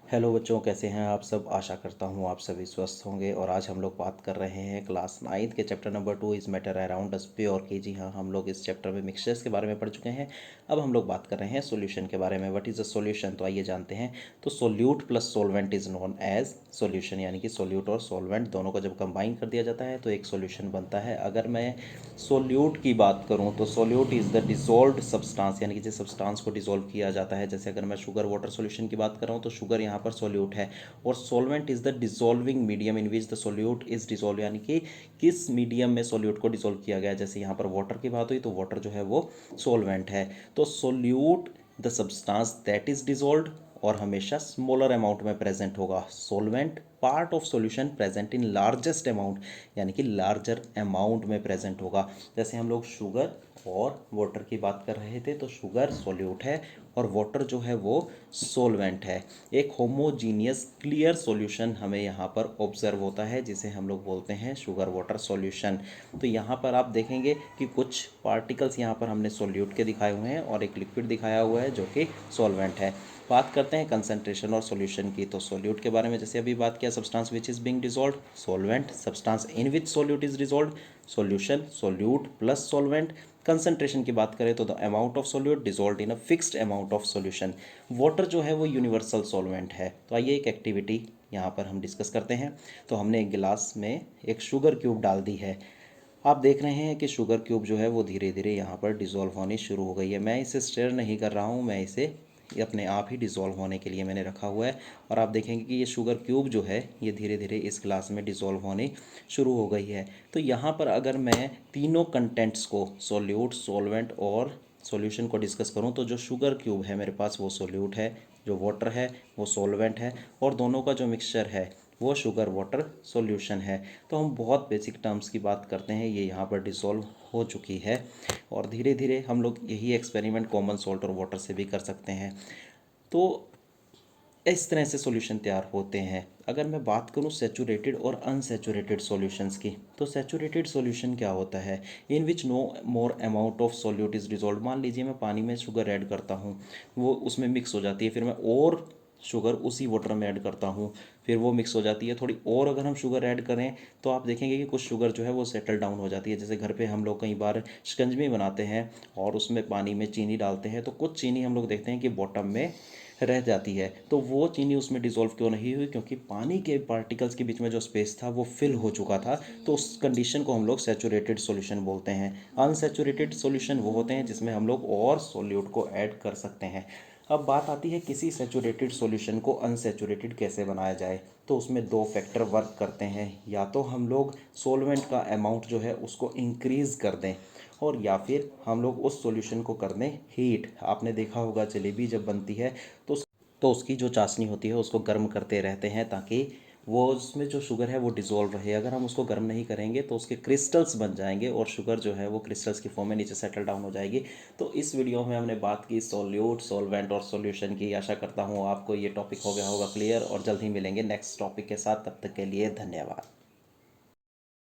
Hello बच्चों, कैसे हैं आप सब। आशा करता हूँ आप सभी स्वस्थ होंगे। और आज हम लोग बात कर रहे हैं क्लास 9 के chapter number 2 is matter around us पे। और के जी हाँ, हम लोग इस चैप्टर में मिक्सचर्स के बारे में पढ़ चुके हैं। अब हम लोग बात कर रहे हैं सॉल्यूशन के बारे में। व्हाट इज़ अ सॉल्यूशन, तो आइए जानते हैं। तो solute plus solvent is known as solution, यानी कि सोल्यूट और सॉल्वेंट दोनों को जब कंबाइन कर दिया जाता है तो एक सॉल्यूशन बनता है। अगर मैं सोल्यूट की बात करूँ तो solute is the dissolved substance, यानी कि जिस सब्सटेंस को डिसॉल्व किया जाता है। जैसे अगर मैं शुगर वाटर सॉल्यूशन की बात कर रहा हूँ तो शुगर यहाँ पर सोल्यूट है। और solvent is the dissolving medium in which the solute is dissolve, यानी कि किस मीडियम में सोल्यूट को डिसॉल्व किया गया है। जैसे यहाँ पर वाटर की बात हुई तो वाटर जो है वो सॉल्वेंट है। तो solute the substance that is dissolved और हमेशा स्मॉलर अमाउंट में प्रेजेंट होगा। Solvent part of solution present in largest amount, यानी कि लार्जर अमाउंट में प्रेजेंट होगा। जैसे हम लोग शुगर और वाटर की बात कर रहे थे तो शुगर सॉल्यूट है और वाटर जो है वो सॉल्वेंट है। एक होमोजीनियस क्लियर सॉल्यूशन हमें यहाँ पर ऑब्जर्व होता है जिसे हम लोग बोलते हैं शुगर वाटर सॉल्यूशन। तो यहाँ पर आप देखेंगे कि कुछ पार्टिकल्स यहाँ पर हमने सॉल्यूट के दिखाए हुए हैं और एक लिक्विड दिखाया हुआ है जो कि सॉल्वेंट है। बात करते हैं कंसंट्रेशन और सॉल्यूशन की। तो सॉल्यूट के बारे में जैसे अभी बात किया, substance which is being dissolved solvent, substance in which solute is dissolved solution, solute plus solvent. Concentration की बात करें तो the amount of solute dissolved in a fixed amount of solution. Water जो है वो यूनिवर्सल सॉल्वेंट है। तो आइए एक एक्टिविटी यहाँ पर हम डिस्कस करते हैं। तो हमने एक गिलास में एक शुगर क्यूब डाल दी है। आप देख रहे हैं कि शुगर क्यूब जो है वो धीरे धीरे यहाँ पर डिसॉल्व होनी शुरू हो गई है। मैं इसे स्टेयर नहीं कर रहा हूँ, मैं इसे ये अपने आप ही डिसॉल्व होने के लिए मैंने रखा हुआ है। और आप देखेंगे कि ये शुगर क्यूब जो है ये धीरे धीरे इस ग्लास में डिसॉल्व होनी शुरू हो गई है। तो यहाँ पर अगर मैं तीनों कंटेंट्स को सोल्यूट, सॉल्वेंट और सॉल्यूशन को डिस्कस करूँ तो जो शुगर क्यूब है मेरे पास वो सोल्यूट है, जो वाटर है वो सॉल्वेंट है और दोनों का जो मिक्सचर है वो शुगर वाटर सॉल्यूशन है। तो हम बहुत बेसिक टर्म्स की बात करते हैं, ये यहाँ पर डिसॉल्व हो चुकी है। और धीरे धीरे हम लोग यही एक्सपेरिमेंट कॉमन सॉल्ट और वाटर से भी कर सकते हैं। तो इस तरह से सॉल्यूशन तैयार होते हैं। अगर मैं बात करूं सैचुरेटेड और अनसैचुरेटेड सॉल्यूशंस की, तो सैचुरेटेड सॉल्यूशन क्या होता है, in which no more amount of solute is dissolve. मान लीजिए मैं पानी में शुगर ऐड करता हूं, वो उसमें मिक्स हो जाती है, फिर मैं और शुगर उसी वाटर में ऐड करता हूँ, फिर वो मिक्स हो जाती है थोड़ी और। अगर हम शुगर ऐड करें तो आप देखेंगे कि कुछ शुगर जो है वो सेटल डाउन हो जाती है। जैसे घर पे हम लोग कई बार शिकंजवी बनाते हैं और उसमें पानी में चीनी डालते हैं तो कुछ चीनी हम लोग देखते हैं कि बॉटम में रह जाती है। तो वो चीनी उसमें डिसॉल्व क्यों नहीं हुई, क्योंकि पानी के पार्टिकल्स के बीच में जो स्पेस था वो फिल हो चुका था। तो उस कंडीशन को हम लोग सैचुरेटेड सॉल्यूशन बोलते हैं। अनसैचुरेटेड सॉल्यूशन वो होते हैं जिसमें हम लोग और सॉल्यूट को ऐड कर सकते हैं। अब बात आती है किसी सैचुरेटेड सॉल्यूशन को अनसैचुरेटेड कैसे बनाया जाए। तो उसमें दो फैक्टर वर्क करते हैं, या तो हम लोग सॉल्वेंट का अमाउंट जो है उसको इंक्रीज़ कर दें और या फिर हम लोग उस सॉल्यूशन को कर दें हीट। आपने देखा होगा जलेबी जब बनती है तो तो उसकी जो चाशनी होती है उसको गर्म करते रहते हैं ताकि वो उसमें जो शुगर है वो डिज़ोल्व रहे। अगर हम उसको गर्म नहीं करेंगे तो उसके क्रिस्टल्स बन जाएंगे और शुगर जो है वो क्रिस्टल्स की फॉर्म में नीचे सेटल डाउन हो जाएगी। तो इस वीडियो में हमने बात की सॉल्यूट, सॉल्वेंट और सॉल्यूशन की। आशा करता हूँ आपको ये टॉपिक हो गया होगा क्लियर और जल्द ही मिलेंगे नेक्स्ट टॉपिक के साथ। तब तक के लिए धन्यवाद।